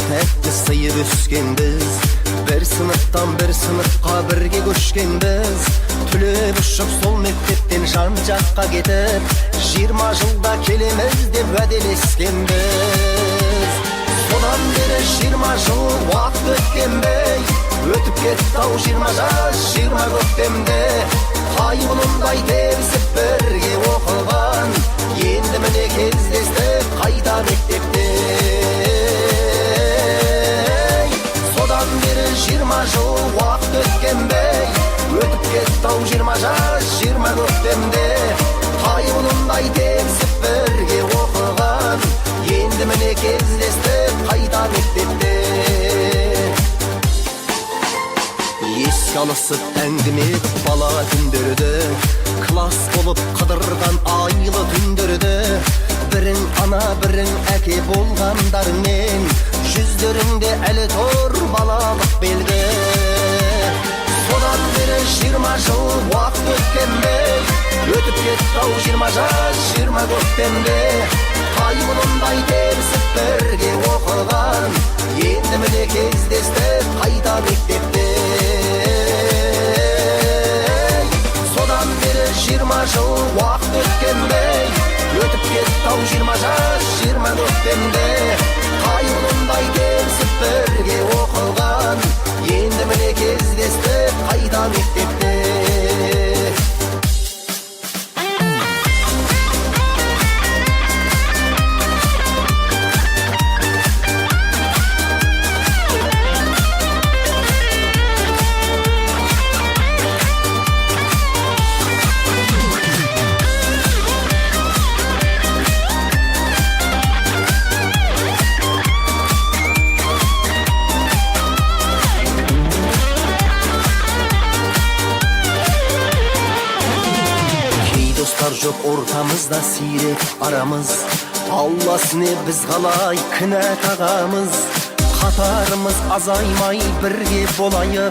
tәтті сыйып өскенбіз, бір сыныптан бір сыныпқа бірге көшкенбіз. Түлеп ұшып сол мектептен жан жаққа кетіп, 20 жылда келеміз деп уәделескенбіз. Содан бері 20 жыл уақыт өткенбей, өтіп кетті-ау 20 жас 20 көктемде. Қайғылындай терісіп бірге оқылған, енді міне кездестік қайта мектепте. Содан бері 20 жыл уақыт өткенбей, өтіп кетті-ау 20 жас 20 көктемде. Қайғылындай терісіп бірге оқылған, енді міне кездестік қайта мектепте. Еске алысып әңгіме бала күндерді, класс болып қыдырған айлы түндерді. Бірің ана бірің әке болғандармен, жүздеріңде әлі тұр балалық белгі. Содан бері 20 жыл уақыт өткенбей, өтіп кетті-ау 20 жас 20 көктемде. Қайғылындай терісіп бірге оқылған, енді міне кездестік қайта мектепте. Содан бері 20 жыл уақыт өткенбей, өтіп кетті-ау 20 жас 20 көктемде. Қайғылындай терісіп бірге оқылған, енді міне кездестік қайта мектепте. Жоқ ортамызда сирек арамыз, Алласыне біз қалай кінә тағамыз. Қатарымыз азаймай бірге болайық,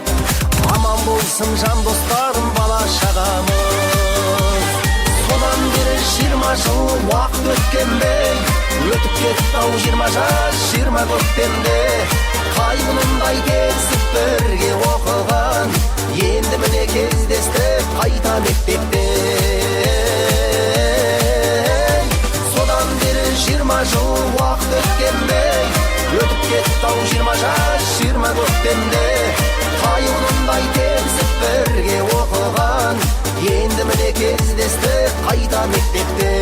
аман болсын жан достарым бала шағамыз. Содан бері 20 жыл уақыт өткенбей, өтіп кетті-ау 20 жас 20 көктемде. Қайғылындай терісіп бірге оқылған, енді міне кездестік қайта мектепте. 20 жыл уақыт өткенбей, өтіп кетті-ау 20 жас 20 көктемде. Қайғылындай терісіп бірге оқылған, енді міне кездестік қайта мектепте.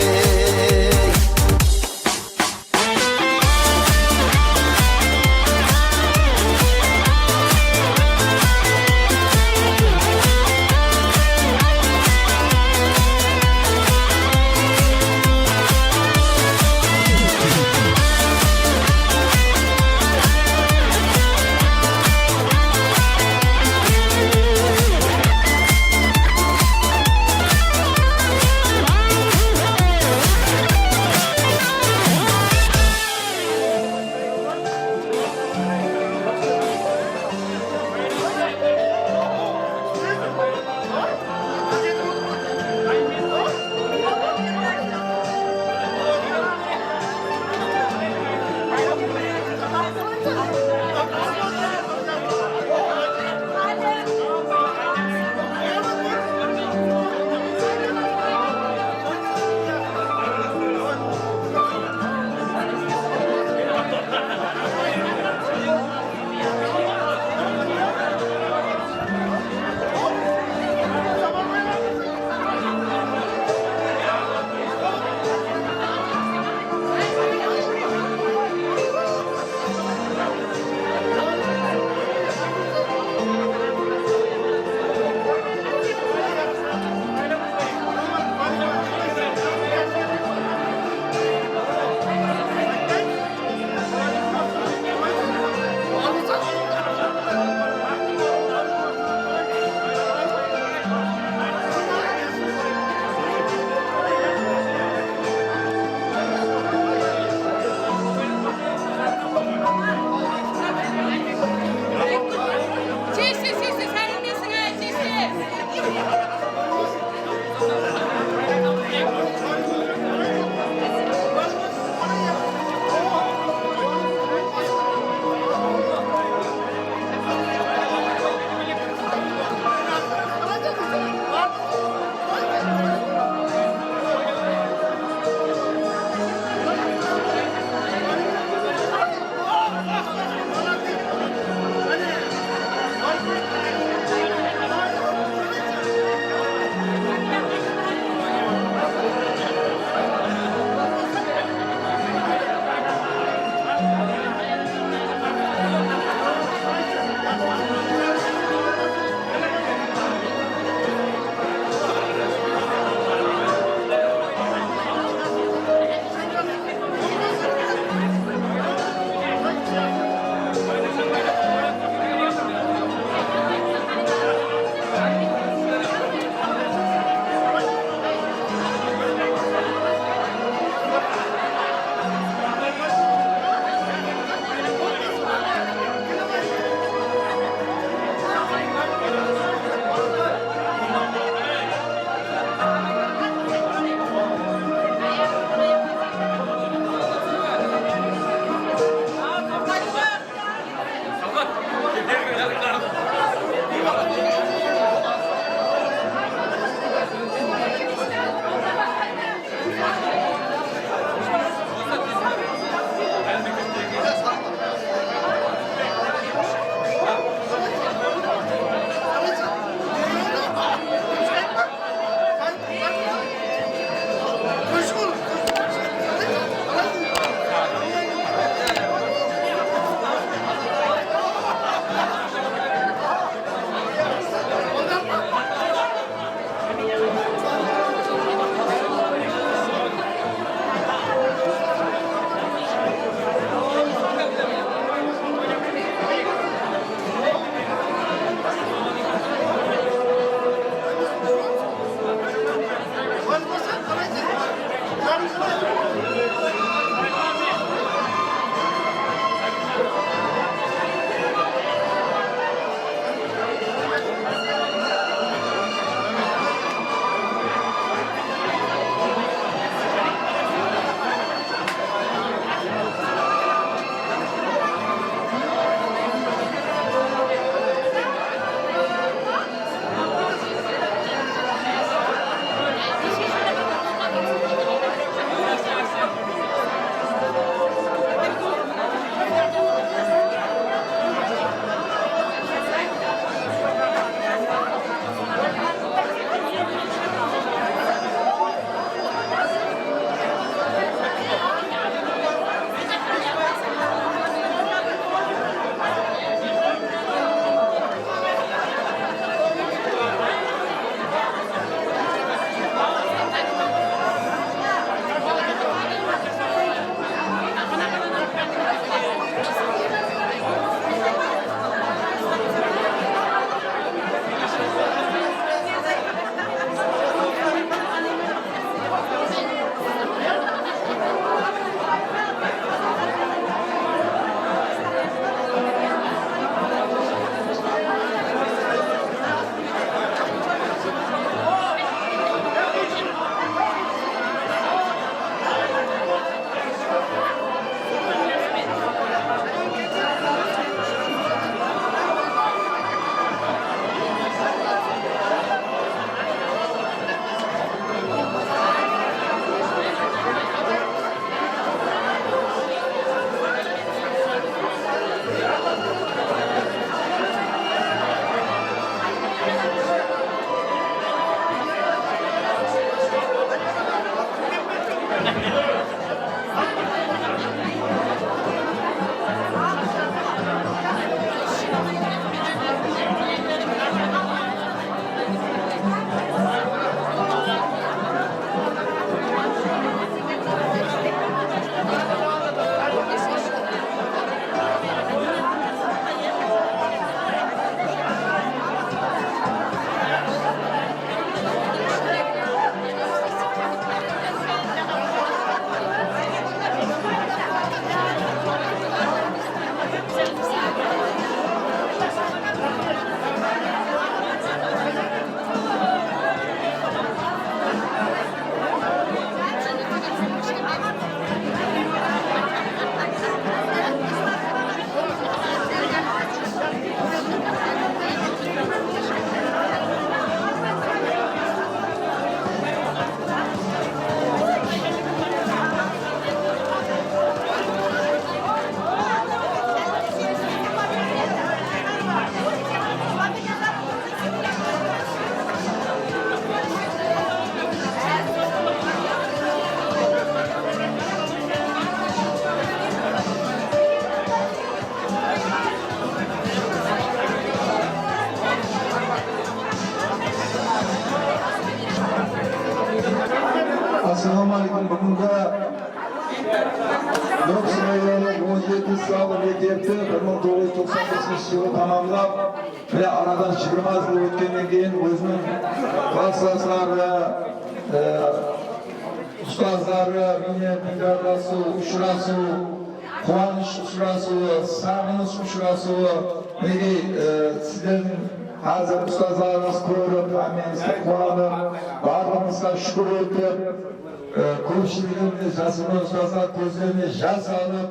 Assalamualaikum bugunga Nursi rayoni 17 sal mektepti 1995-yılı tamamlab ve aradan 20 yıl ötkenden keyin özünün klassdaşlары, ustozlari bilan birgalashuv, uchrashuv, quvonch uchrashuvi, sag'inish uchrashuvi, sizlarning hazır ustozlarimiz ko'rib, men quvonib, barlig'imizga shukr etib, ko'pchiligimiz jasur ustozlar ko'zlarini yosh olib,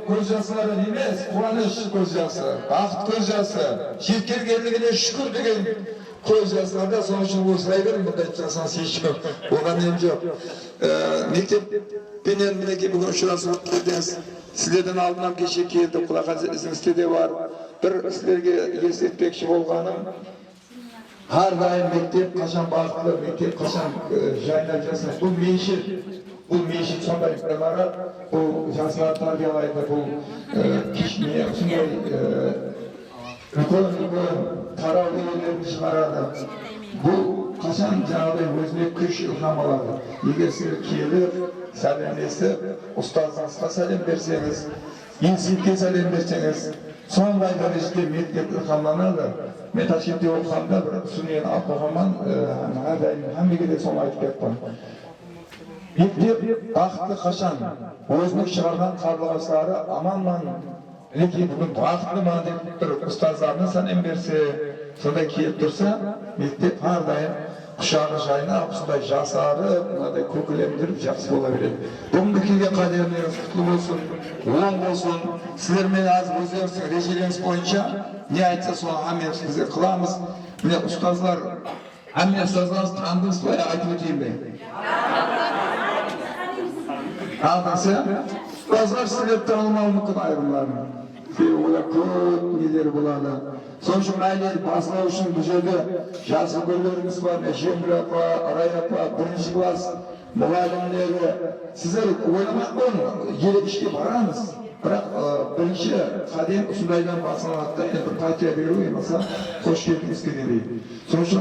ko'z yoshlari emas, quvonch ko'z yoshi, baxt ko'z yoshi, yetganligine shukr degan ko'z yoshlarda so'ng uchun o'zlayverin bunday jasons hech kim bo'lgani ham yo'q. Mektep bilan mineki bugün uchrashuv o'tkazdik. Sizlardan oldin ham kecha keldi, quloq izinizda var. Bir sizlarga eslatmoqchi bo'lganim Har daim mektep kaçan bağırtılı, mektep kaçan jaylar jasın. Bu meşit sonday imarat, bu jaslar tarbiyalaydı, bu kişiye sunday tarawihlerini çıkarады. Bu kaçan жаңағыдай өзіне күш ilham алады. Егер сіз келіп, сәлемдесіп, ұстазыңызға сәлем берсеңіз, институтке сәлем берсеңіз, сондай дәрежеде мектеп ilhamlanады. Мен Ташкентте оқығанда бір Сүнен Абдурахман әрдайым һәммеге де соны айтып кетті. Мектеп бақытты қашан, өзінің шығарған қарлығаштары аман-ман, лекен бүгін бақытты ма деп бір ұстаздарына сәлем берсе, сондай келіп тұрса, мектеп әрдайым құшағы жайнап, сондай жасарып, мынадай көкелендіріп жақсы бола береді. Бүгінгі келген қадірлеріңіз құтты болсын, оң болсын. Сіздермен аз өздеріңіздің режелеріңіз бойынша не айтса соны әммен сіздер қыламыз. Міне ұстаздар, әммен ұстаздарыңыз таңдыңыз ба, айтып өтейін бе? Алдыңыз, ұстаздар сіздер танылмауы мүмкін айырымларын. Олар көп нелері болады. Соның үшін әлі басылау үшін бұл жерде жас өкілдеріңіз бар, Жеңгүл апа, Арай апа, бірінші класс мұғалімдері. Сіздер ойламақ болың, еле-ішке барамыз. Бірақ бірінші қадем осындайдан басыланатта бір партия беру емаса қош келдіңіз дейді. Соның үшін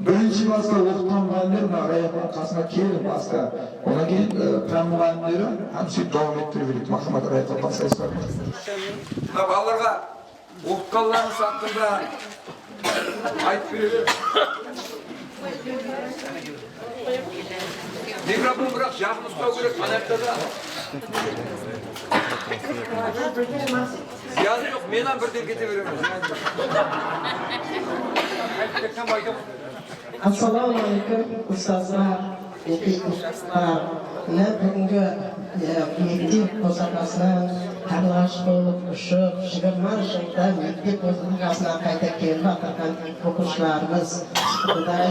бірінші класста оқытқан мұғалімдер Арай апаның қасына келin басқа. Одан кейін пән мұғалімдері һәм сөйтіп давам еттіре береді. Махамбет Арай апа басқайсыздар. Балаларға оқытқандарыңыз hakkında айтып береді. Микрофон бірақ жақын ұстау керек, қанаттада. Зияны жоқ, менен бірден кете беремін. Ассалаумағалейкум, ұстаздар, оқитындар. Мына бүгінгі мектеп қосақасынан қарлығаш болып ұшып, 20 жылда мектеп қосақасына қайта келіп жатқан оқушыларымыз. Құдай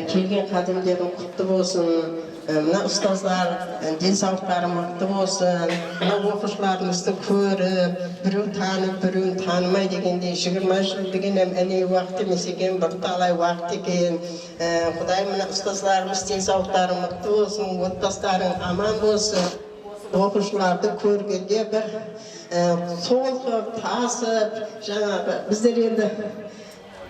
келген қадімдерің құтты болсын. Мына ұстаздар денсаулықтары мықты болсын. Мына оқушыларымызды көріп, біреу танып, біреуін танымай дегенде 20 жыл деген әне уақыт емес екен, бірталай уақыт екен. Құдай мына ұстаздарымыз денсаулықтары мықты болсын, отбасыларың аман болсын. Оқушыларды көргенде бір солқып, тасып, жаңағы біздер енді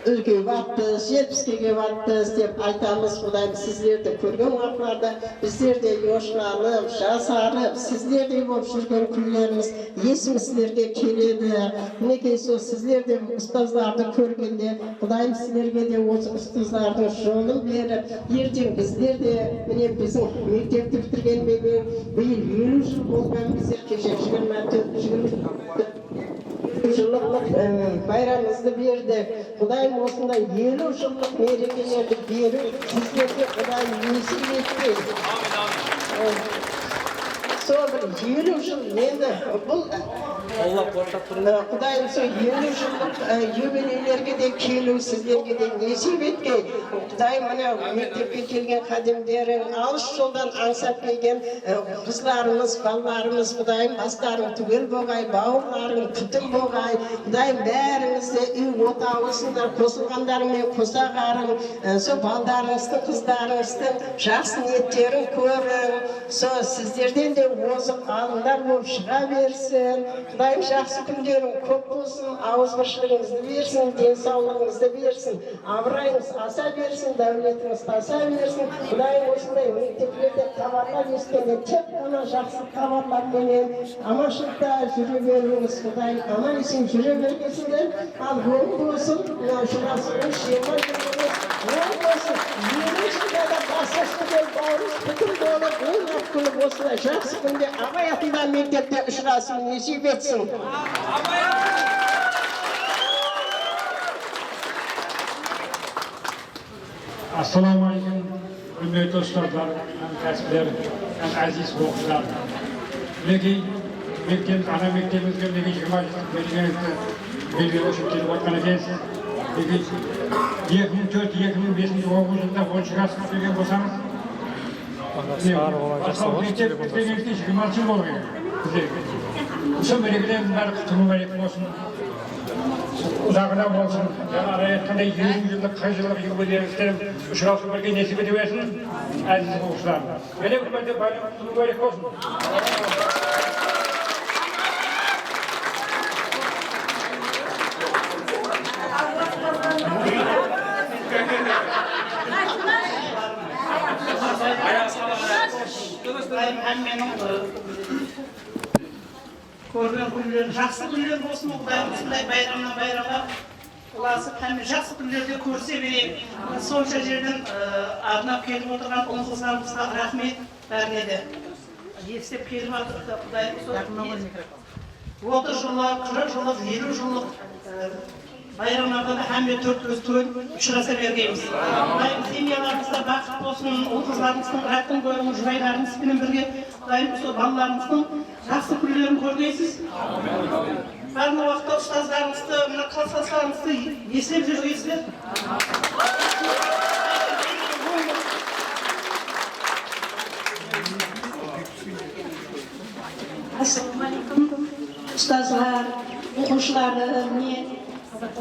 үлкен баппыз, 70-ге баппыз деп айтамыз. Құдайым сіздерді көрген уақытларда біздер де yoshlanып, жасарып, сіздердей болып жүрген күндеріміз есім сіздерге келеді. Мінекей сол сіздерде ұстаздарды көргенде Құдайым сіздерге де осы ұстаздардың жолын беріп, ертең біздер де міне біздің мектепті бітіргенмен биыл 50 жыл болған біздер кеше 24 жылдық байрамымызды берді. Құдайым осындай 50 жылдық мерекелерді беру сіздерге Құдайым несіп етпейді. Сол бір 50 жыл енді бұл Құдайым сол 50 жылдық юбилейлерге де келу сіздерге де несіп еткен. Құдайым мына мектепке келген қадімдерің, алыс жолдан аңсап келген қызларымыз, балаларымыз, Құдайым бастарың түгел болғай, бауырларың күтім болғай. Құдайым бәріңізде үй отауысыңдар, қосылғандарыңмен қосағарың, сол балдарыңыздың, қыздарыңыздың жақсы ниеттерін көрің. Сол сіздерден де озық алымдар болып шыға берсін. Құдайым жақсы күндерің көп болсын, ауызбіршілігіңізді берсін, денсаулығыңызды берсін, абырайыңыз аса берсін, дәулетіңіз аса берсін. Құдайым осындай мектептерде хабарлар ескенде тек қана жақсы хабарларменен аманшылықта жүре беріңіз. Құдайым аман есен жүре бергенсіздер. Ал оң болсын, жұрасының 20 жылдығыңыз оң болсын. 20 жылда да басқашты бауырыз бүтін болып, оң күліп осылай жақсы күнде Абай атында мектепте ұшырасың несіп етсін. Ассаламағалейкум, құрметті ұстаздар, кәсіпкерлер, әзиз оқушылар. Мінекей ана мектебімізге 20 жылдық мерекемізді белгілеу үшін келіп отқан екенсіз. 2004-2005 оқу жылында 10 класс бітірген болсаңыз, басқа мектеп бітіргенде 20 жыл болған. Осы мерекелердің бәрі құтылу керек болсын. uzağına olsun. Yani araya tane 20 yıllık, 40 yıllık yubileyimizden uçurasın birge nesip ediversin. Aziz oğuzlar. Böyle bir böyle bayramımız mübarek olsun. Көрген күндер, жақсы күндер болсын, Құдайым осындай байрамнан байрамға ұласып, һәм жақсы күндерде көрсе берейік. Сонша жерден арнап келіп отырған ұл қыздарымызға рахмет бәріне де. Естеп келіп жатыр, Құдайым 30 жылық, 40 жылық, 50 жылық bayramlarda da hem de dört göz toy uçurasa vergeyimiz. Dayım semyalarımızda bakıp olsun, o kızlarımızın rahatın koyumun juraylarımız bilen birge, dayım o ballarımızın жақсы күндерін көргейсіз. Бәрін уақытта ұстаздарымызды, мына класстастарымызды еслеп жүргейсіздер. Ассалаумағалейкум, ұстазлар, оқушылар,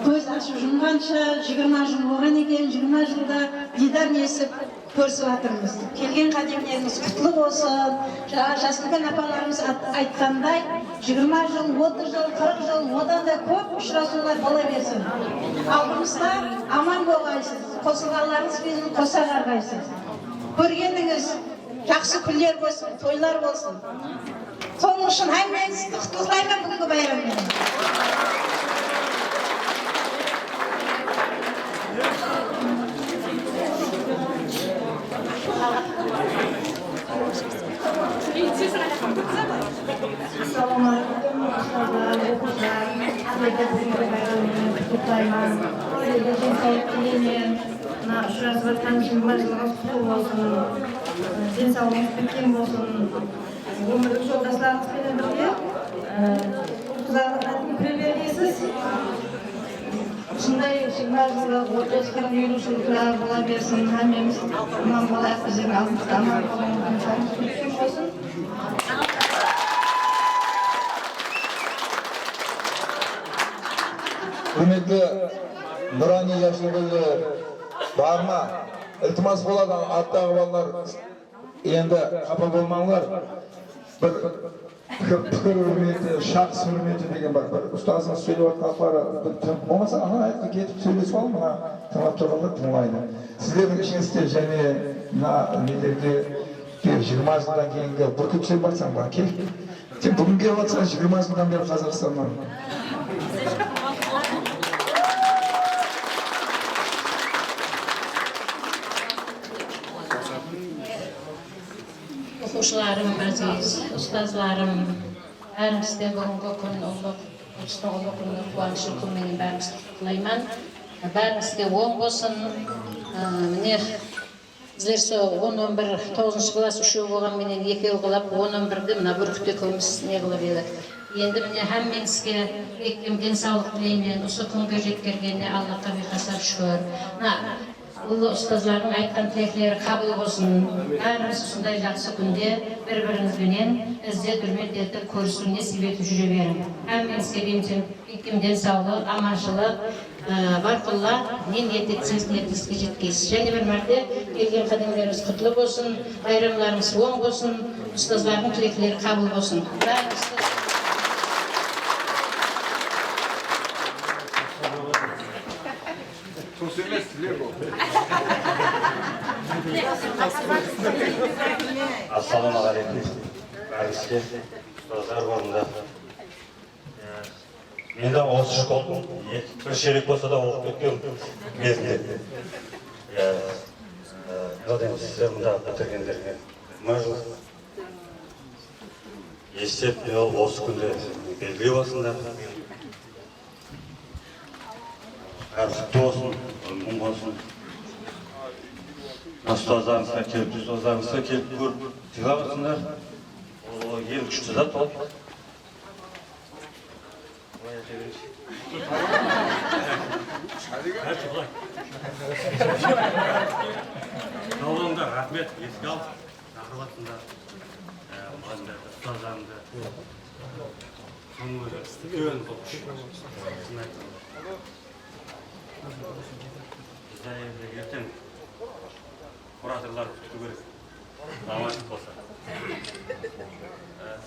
көз ашып жұмғанша 20 жыл болған екен, 20 жылда дидар несіп көрсіп жатырмыз. Келген қадемдеріміз құтлы болсын. Жасылхан апаларымыз айтқандай, 20 жыл, 30 жыл, 40 жыл, одан да көп ұшырасулар бола берсін. Алдымызда аман болғайсыз, қосылғанларыңыз бен қоса қарғайсыз. Көргеніңіз жақсы күндер болсын, тойлар болсын. Соның үшін әмменізді құттықтаймын бүгінгі байраммен. Assalamualaikum warahmatullahi wabarakatuh. Sizlerle bayramını kutlayman. Sizlerle sağlık dileyen, şurası ve tanışım başlığınız kutlu olsun. Sağlığınız bitkin olsun. Umurluk yoldaşlarınız bilen birge. Kızarlıklarını prevergesiz. Şunday 20 yıllık, 30 40 yıllıklar bola versin. Hemimiz aman bolayıp bizim altımızda aman bolayıp bitkin olsun. Hürmetli nurani yaşlıgıllı barma iltimas болады аттағы балалар енді қапа болмаңlar бір пікір hürmeti, шақс hürmeti деген бар. Ұстазыңыз сөйлеп жатқан болмаса ана аяққа кетіп сөйлесіп ал, мына тыңдап тұрғандар тыңдайды. Сіздердің ішіңізде және мына нелерде 20 жылдан кейінгі бүркіт сөйлеп жатсаң бар кел. Сен бүгін келіп жатсаң 20 жылдан бері Қазақстаннан. Оқушыларым әзиз, ұстазларым, бәріңізде бүгінгі күн ұлық күнді қуанышы күнмен бәріңізді құттықтаймын. Бәріңізге оң болсын. Міне біздер сол 10-11 9 класс үшеу болған менен екеу қылып 11-ді мына бүркітте көміз не қылып едік. Енді міне әмменізге екем денсаулық тілеймен, осы күнге жеткергеніне Аллахқа бейқасар шүкір. Ұлы ұстазлардың айтқан тілектері қабыл болсын. Бәріміз сондай жақсы күнде бір-біріңізбенен іздеп үрметтетіп көрісуіне себеп жүре берің. Әмменізге бекем денсаулық, аманшылық, барқылла, не ниет етсеңіз ниетіңізге жеткейсіз. Және бір мәрте келген қадамдарыңыз құтлы болсын, байрамдарыңыз оң болсын, ұстаздардың тілектері қабыл болсын. Assalamualaikum. Әзізге ұстаздар орында. Мен де осы школдың бір шерек болса да оқып кеткен кезінде. Сіздер мұнда бітіргендерге мәжіліс. Естеп, осы күнде белгілі болсындар. Құтты болсын, мүмкін болсын. Ұстаздарыңызға келіп, ұстаздарыңызға келіп көріп, тыңдап отырсыңдар. Ол ел күшті зат ол. Жолыңда рахмет, еске ал. Kıvatında muhallimlerde, ustazlarında sonunda ön olmuş. Bizde evde erten kuratörler tutup görüp damaşık olsa.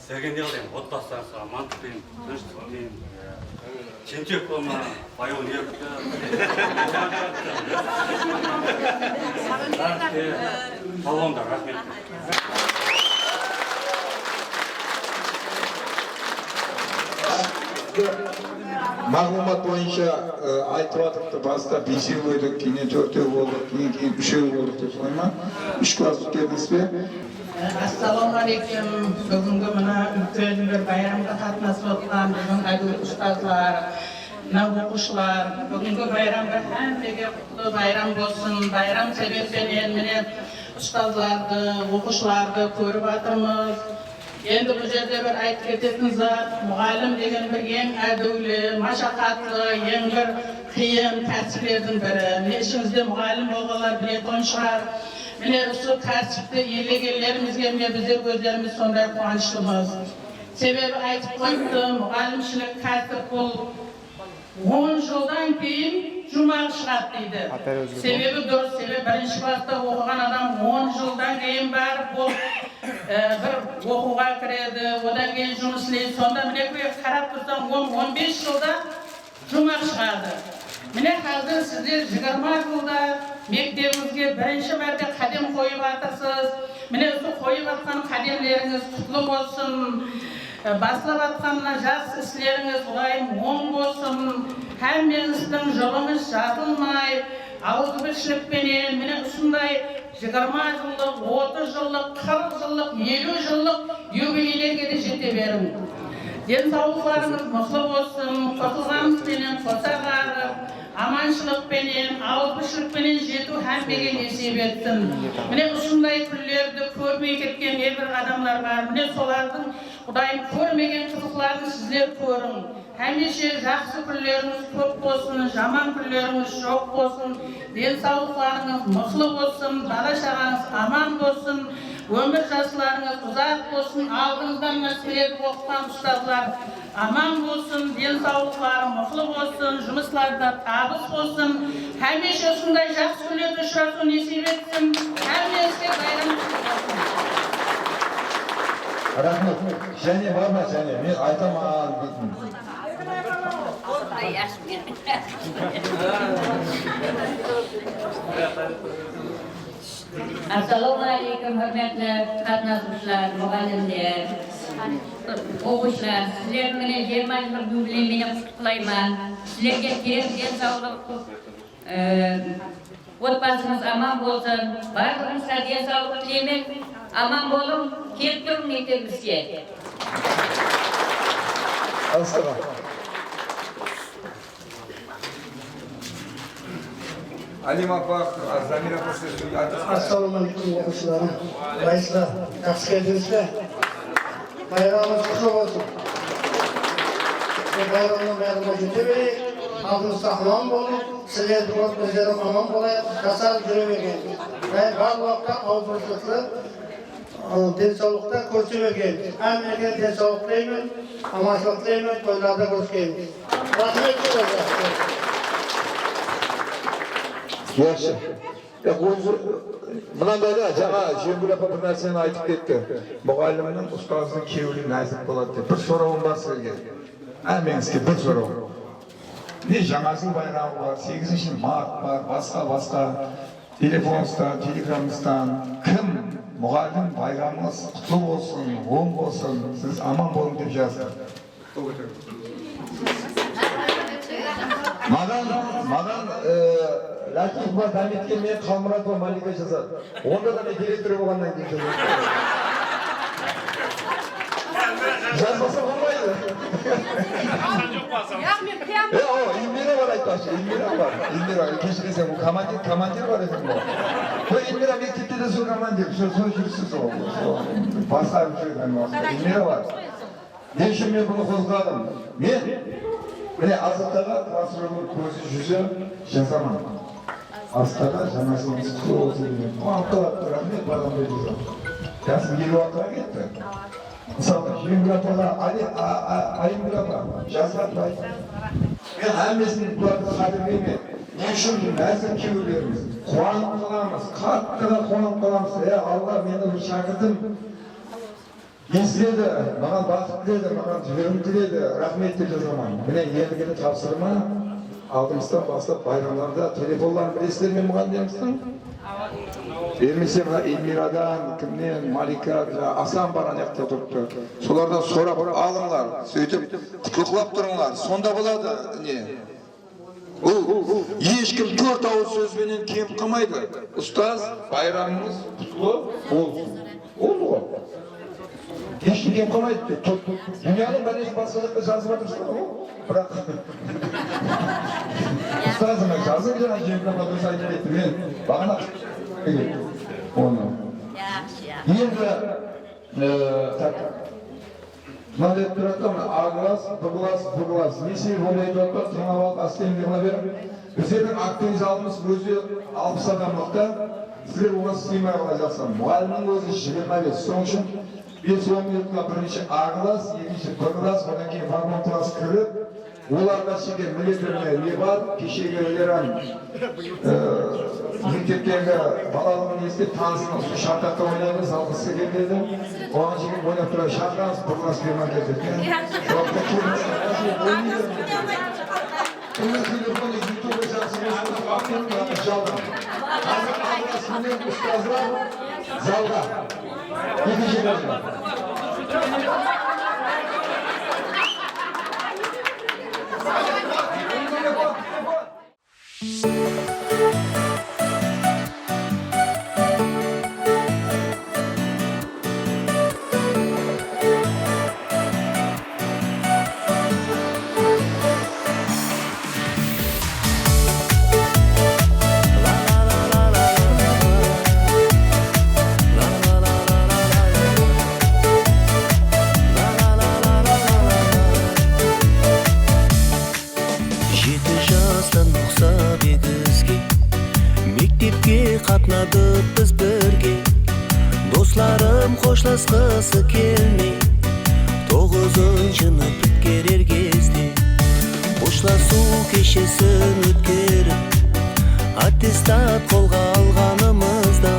Sevgen yağlayın, otbastan sağ, mantık deyin, tınıştık deyin, çentiyök olma, bayıl niyök Salonda, rahmet. Ma'lumot bo'yicha aytyapti, ba'zida 5 yil bo'ldi, keyin 4 yil bo'ldi, keyin 3 yil bo'ldi deb qo'yaman. 3 klass o'tkazibsizmi? Assalomu alaykum. Bugungi mana ulkan bir bayramga qatnashib o'tgan bizning aziz ustozlar, o'quvchilar, bugungi bayramga hammaga qutlug' bayram bo'lsin. Bayram sebebiyle meni ustozlarni, o'quvchilarni ko'rib o'tirmiz. Endi bu yerda bir aytib ketadigan zot, muallim degan bir eng adovli, mashaqqatli, eng bir qiyin kasblardan biri. Meni ishimizda muallim bo'lganlar biladigan шығар. Meni shu kasbda yillarlarimizga bizlar o'zlarimiz sonday quvonchlimiz. Sebebi aytib qo'ydim, muallimchilik kasb bu 10 yildan keyin juma chiqadi deydi. Sebebi durust, sebebi birinchi klassda o'qigan odam 10 yildan keyin barib bu bir o'quva kiradi, odan keyin жұмыс ishlaydi. Sonda meni qarab tursam 10-15 yilda juma chiqadi. Meni hozir sizlar 20 yilda mektebimizga birinchi marta qadam qo'yib o'tirsiz. Meni shu qo'yib o'tgan qadamlaringiz qutlug' bo'lsin. Boshlab o'tgan yaxshi ishlaringiz doim o'ng bo'lsin. Hammangizning yo'lingiz yozilmay, avzbishlik bilan meni shunday 20 yillik, 30 yillik, 40 yillik, 50 yillik yubileylarga yetavering. Denсаулыкларыңыз мықты болсын, қосылғаныңыз менен қосағарып, аманшылық пенен, ауызбіршілік пенен жету һәммеге несіп етсін. Міне ұшындай күллерді көрмей кеткен небір адамдар бар. Міне солардың Құдайым көрмеген қызықларын сіздер көрің. Həmişə жақсы күллеріңіз көп болсын, жаман күллеріңіз жоқ болсын, денсаулықтарыңыз мықты болсын, бала шағаңыз аман болсын, өмір жасыларыңыз ұзақ болсын, алдыңыздан мәселелер оқыған ұстаздар аман болсын, денсаулықтары мықты болсын, жұмысларда табыс болсын, həmişə осындай жақсы күндерді ұшырасу несіп етсін, әмеске байрам болсын. Рахмет. Және бар ма, және? Мен айтамын. Assalomu alaykum, hurmatli qatnashchilar, muallimlar, o'quvchilar. Sizlar meni 20 yillik yubileyimni qutlayman. Sizlarga kelgan sog'liq, otbasimiz aman bo'lsin. Barchangizga den sog'liq tilayman. Aman bo'lib, kelib turing mektebimizga. Assalomu. Алим апа, Замир апа сөз. Assalomu alaykum o'quvchilarim. Raislar, yaxshi keldingizlar. Bayramingiz qutlug' bo'lsin. Bayramdan bayramga yetaveraylik. Xalqimiz sog'lom bo'lib, sizlar o'zlarim omon bo'lib, kasal yuravergan. Va har vaqtda obro'li, densoqlikda ko'rsavergan. Hammaga densoqlik tilayman, omonchilik tilayman, to'ylarda ko'rishgan. Rahmat sizlarga. Yaxshi. Mınandayda жаңа Жеңгүл апа bir narsani aytib ketdi. Muallimning ustozning kuyovli nazik bo'ladi deb. Bir so'rovim bor sizga. Hammangizga bir so'rov. Ne жаңа жыл bayrami bor, 8-mart bor, boshqa telefondan, telegramdan kim muallim bayramingiz qutlug' bo'lsin, o'ng bo'lsin, siz amon bo'ling deb yozdi. Madan Latif var, Damit'ken men Kalmurat ve Malika yazar. Onda da ne direktörü olandan geçiyor. Yazmasa olmaydı. O, İlmira var aytaşı, İlmira var. İlmira, keşke sen bu kamandir var dedim bu. Bu İlmira mektepte de su kamandir, soy jürüsüz oldu. Başka bir şey ben var. İlmira var. Ne için ben bunu kozladım? Mene azıttaga transferin ko'zi yüzü jazaman. Azıttaga janasınız kutlu olsun. Muhakkak rahmet balam dedi. Жасым 56-ға кетті. Мысалы, Жеңгілапаға, Айымгілапа, жазғатпа айтты. Мен әмесін бұларды қадірлейме. Не үшін мәзір кеулеріміз? Қуанып қаламыз, қаттыға қуанып қаламыз. Алла мені бір шақырдым. Естіледі, маған бақыт тіледі, маған жіберім тіледі, рахмет деп жазамын. Міне ендігені тапсырма, алдымыздан бастап байрамlarda телефонларын білесіздер ме мұғалімдеріміздің? Бермесе Эльмирадан, кімнен, Малика, Асан бар аяқта тұрыпты. Солардан сұрап алыңдар, сөйтіп құтлықлап тұрыңдар. Сонда болады не? Ешкім 4 ауыз сөзбенен кем қылмайды. Ұстаз, байрамымыз құтлы болсын. Олды ғой. Ешкім кем қылмайды. Дүнияның бәлесі басқалыққа жазып отырсың ғой. Бірақ ұстазыма жазып жаңа жеңгілапа дұрыс айтып кетті. Мен бағана оны. Енді мынандай тұрады, ағылас, бұғылас. Не себеп ойлайды отыр, тыңап астемдеріне беріп. Біздердің актив залымыз өзі 60 адамлықта, сіздер оған сыймай қала жақсан. Мұғалімнің өзі 25. Соң үшін 5-10 минутқа бірінші ағылас, екінші бұғылас, одан кейін вагон класс кіріп, оларға шекен міндеттеріне не бар, кешегі Леран мектептегі балалығын естіп танысының су шартақта ойнаймыз, алғысы келмеді. Оған шекен ойнап тұра шақырамыз, бұғылас берман кетеді. Жоқта келмесі ойнайды. Оның телефоны ютубы жақсы болсын, ақпен жалға. Қазір ағыласымен ұстаздар залға. Екінші бәлгі. Қатнадық біз бірге, достарым қошласқысы келмей, 9-шыны біткерер кезде, қошласу кешесін өткеріп, аттестат қолға алғанымызда,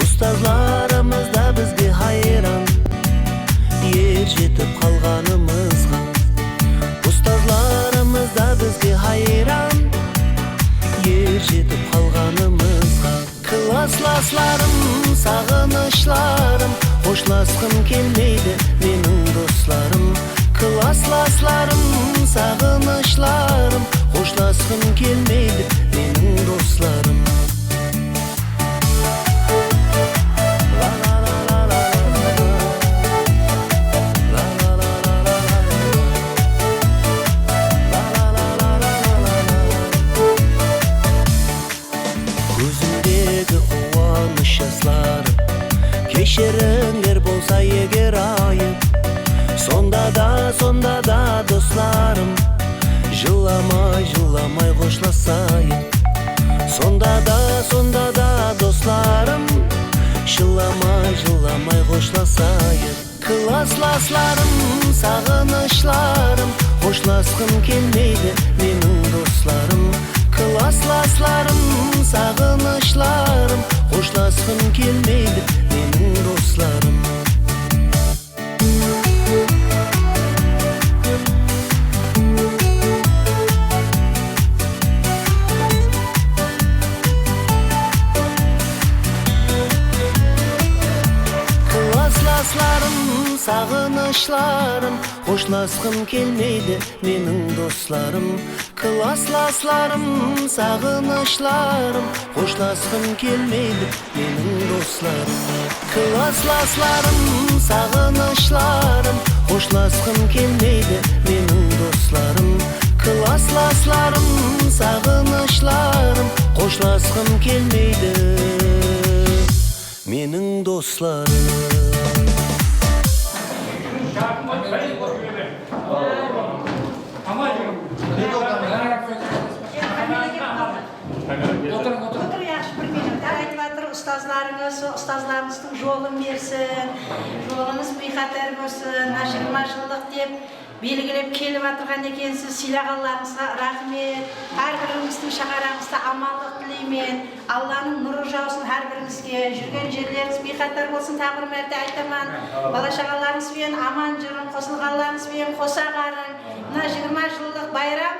ұстазларымыз да бізге хайран, ер жетіп қалғанымызға. Ұстазларымыз да бізге хайран, ер жетіп қалғанымызға. Классластарым, сағынышларым, қошласқым келмейді менің достарым. Классластарым, сағынышларым, қошласқым келмейді менің достарым. Кешіріңдер болса егер айып, сонда да достарым, жыламай қошласайық. Сонда да достарым, жыламай қошласайық. Классластарым, сағынышларым, қошласқым келмейді менің достарым. Классластарым, сағынышларым, қошласқым келмейді менің достарым. Классластарым, сағынышларым, қошласқым келмейді менің достарым. Классластарым, сағынышларым, қошласқым келмейді менің достарым. Классластарым, сағынышларым, қошласқым келмейді менің достарым. Классластарым, сағынышларым, қошласқым келмейді менің достарым. Otur yaxshi bir minut. Aytib ұстазларымыздың жолын берсін, жолыңыз бейхатар болсын, 20 жылдық деп белгілеп келіп атырған екенсіз. Сыйлағандарыңызға рахмет. Әрбіріңіздің шағараңызда амандық тілеймен. Алланың нұры жаусын әрбіріңізге. Жүрген жерлеріңіз бейхатар болсын, тағы бір мәрте айтаман. Бала шағаларыңызбен аман жүрін, қосылғандарыңызбен қоса қарың. Мына 20 жылдық байрам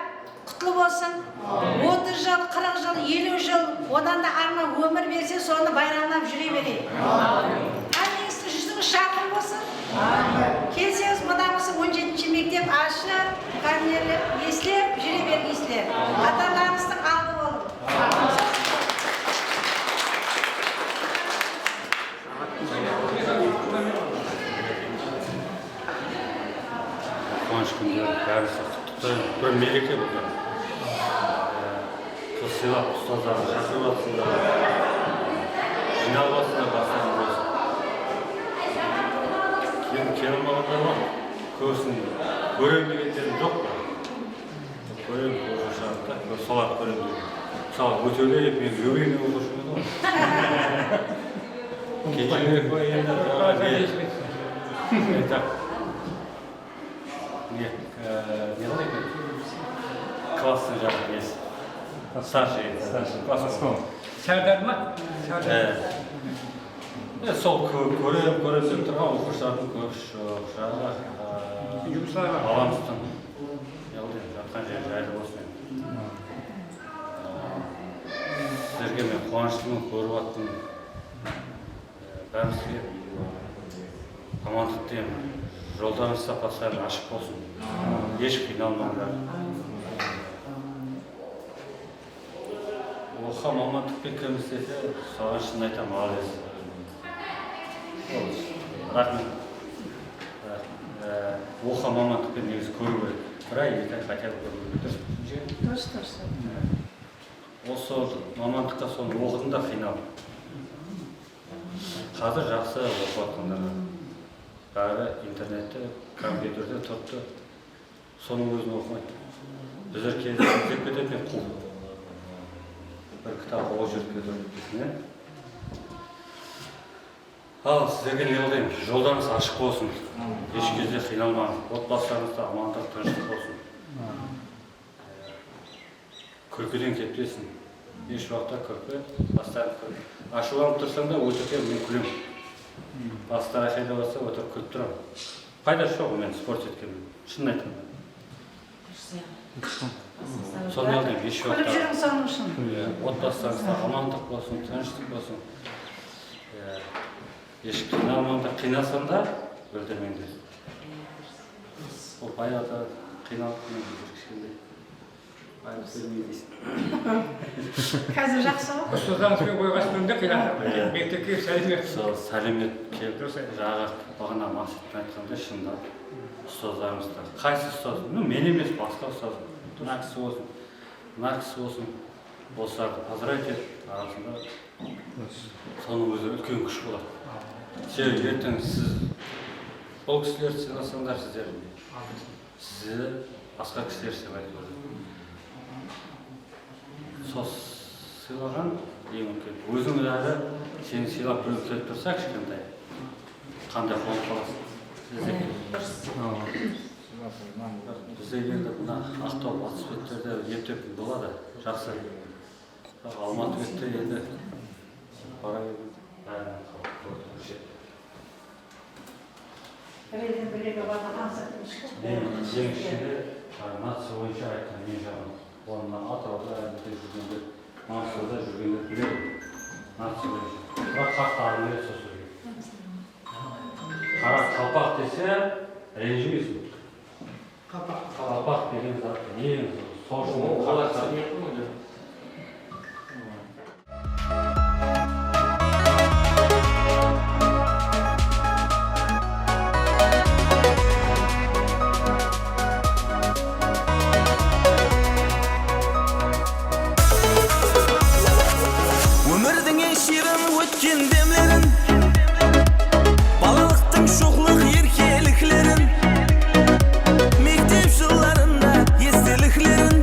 құтлы болсын. 30 жыл, 40 жыл, 50 жыл, одан да арна өмір берсе, соны байрамлап жүре берейік. Әріңізді жүзіңіз шақыр болсын. Келсеңіз, мұдамысы 17-ші мектеп ашып, қарнерлеп, еслеп, жүре бергейсілер. Аталарыңыздың алды болын. Қуаныш күндері бәрісі құттықты бір мереке болды. Сыйлап ұстаздарды шақырып жатсыңдар, жиналып жатсыңдар, бастарың болсын. Келе алмағандар бар, көбісін көрем дегендерім жоқ бар. Көрем оқушыларда, соларды көрем деген. Мысалы, өтеулеп, мен өбейін оқушым еді ғой. Кетірек қой енді, не қалай екен? Классын жағы несі. Старший класс. Сәрдар ма? Сол көрем деп тұрған оқушылардың көпшілігі баламыздың жатқан жері жайлы болсын. Сіздерге мен қуаныштымын, көріп аттым. Бәрімізге амандық деймін. Жолдарыңыз сапасымен ашық болсын. Еш қиналмаңдар. Оқыған мамандықпен кім істесе, саған шын айтам, молодец. Рахмет. Оқыған мамандықпен негізі көру керек. Бір ай, 2 ай хотя бы көру керек. Дұрыс. Осы мамандыққа соны оқыдым да қиналып. Қазір жақсы оқып жатқандар. Бәрі интернетте, компьютерде тұрды. Соның өзін оқымайды. Біздер кезде іздеп кететін қу. Bir kitap oğuz yürütmesine. Al sizlerge ne olayım? Жолдарыңыз ашық болсын. Еш кезде қиналмаңыз. Отбасыларыңызда амандық, тыныштық болсын. Күлкіден кетпесін. Еш уақытта күлкі, бастарын күлкі. Ашуланып тұрсаң да өтірікке мен күлем. Бастары қайда болса өтірік күліп тұрамын. Пайдасы жоқ мен спорт еткенмін. Шынын айтамын. Соны алдым, еш уақытта. Күліп жүрің соның үшін. Отбасыларыңызда амандық болсын, тыныштық болсын. Еш қиналсам да өлтірмеңдер. Ол баяғыда қиналып кішкентай. Айлық бермей дейсің. Қазір жақсы ғой? Ұстаздарыңызбен қойғасында қиналып, мектепке сәлемет. Сәлемет келіп, жаңағы бағана мақсаттың айтқандай шындап ұстаздарымызда. Қайсы ұстаз? Мен емес, басқа ұстаз. Мына кісі болсын, мына кісі болсын. Осыларды поздравить етіп, арасында соның өзі үлкен күш болады. Ертең сіз бұл кісілерді сыйласаңдар сіздер, сізді басқа кісілер сыйлайды. Сол сыйлаған ең үлкен. Өзің әлі сені сыйлап біреу келіп тұрса кішкентай, қандай қуанып қаласың. Бізде енді мына Ақтау, батыс беттерде ептеп болады, жақсы. Алматы бетте енді бара келді. Ең ішінде нация бойынша айтқан мен жағын. Онына Атырауда әлбетте жүргендер, Маңғыстауда жүргендер біледі. Нация бойынша. Бірақ қатты армия сосы жүрген. Қара қалпақ десе, ренжімейсің. Қалпақ деген зат ең сол үшін қарақса. Мектеп жылдарында естеліклерін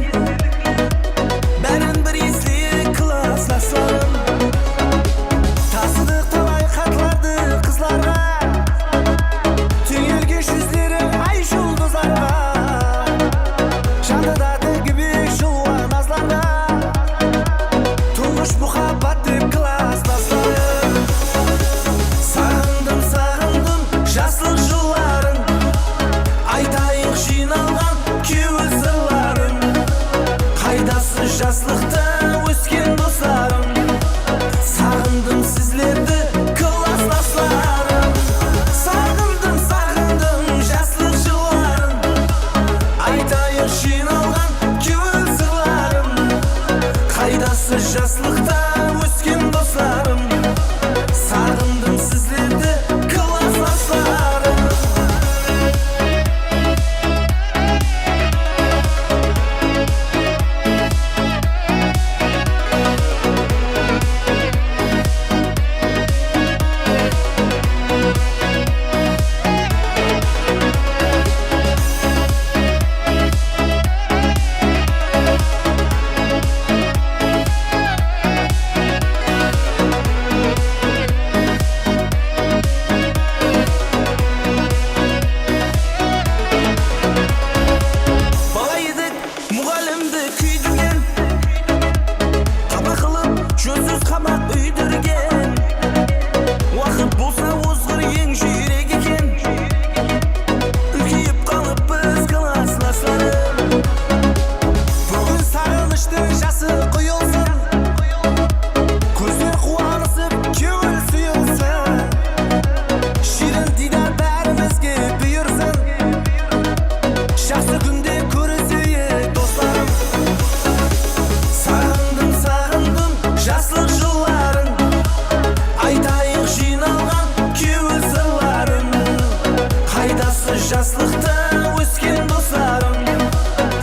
жаслықта өскен достарым,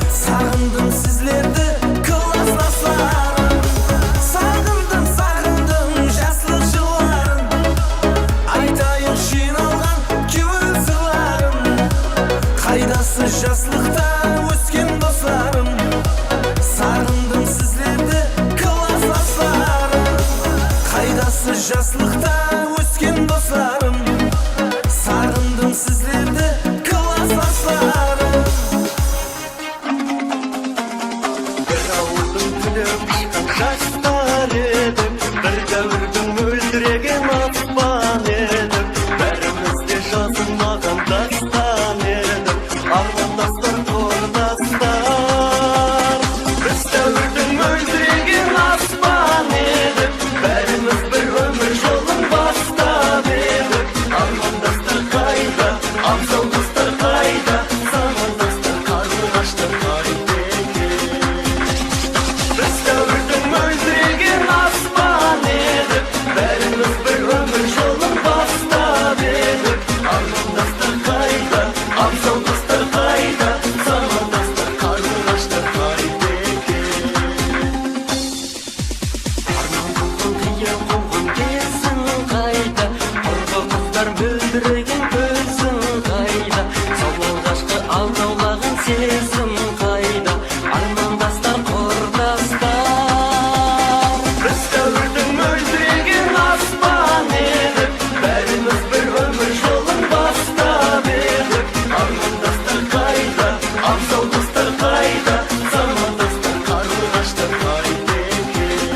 сағындым сіздерді классластарым. Сағындым жаслық жылларын, айтайық жиналған көңіл сырларым. Қайдасы жаслықта өскен достарым, сағындым сіздерді классластарым. Қайдасы жаслықта өскен достарым, сағындым сіздерді классластарым. Бір ауылдың түлеп ұшқан жастар едік, бір дәуірдің мөлдіреген аспан едік. Бәріміз де жазылмаған дастан едік, армандастар, құрдастар. Біз дәуірдің мөлдіреген аспан едік, бәріміз бір өмір жолын бастап едік. Армандастар қайда, абзал достар қайда, замандастар, қарлығаштар қайда екен. Біз дәуірдің мөлдіреген аспан едік, бәріміз бір өмір жолын бастап едік. Армандастар қайда, абзал достар қайда, замандастар, қарлығаштар қайда екен. Арман болған қия қонған кезің қайда, құрғы қыздар мөлдіреген көзің қайда, сол алғашқы алдаулаған сезім қайда, армандастар, құрдастар. Біз дәуірдің мөлдіреген аспан едік, бәріміз бір өмір жолын бастап едік. Армандастар қайда, абзал достар қайда, замандастар, қарлығаштар қайда екен.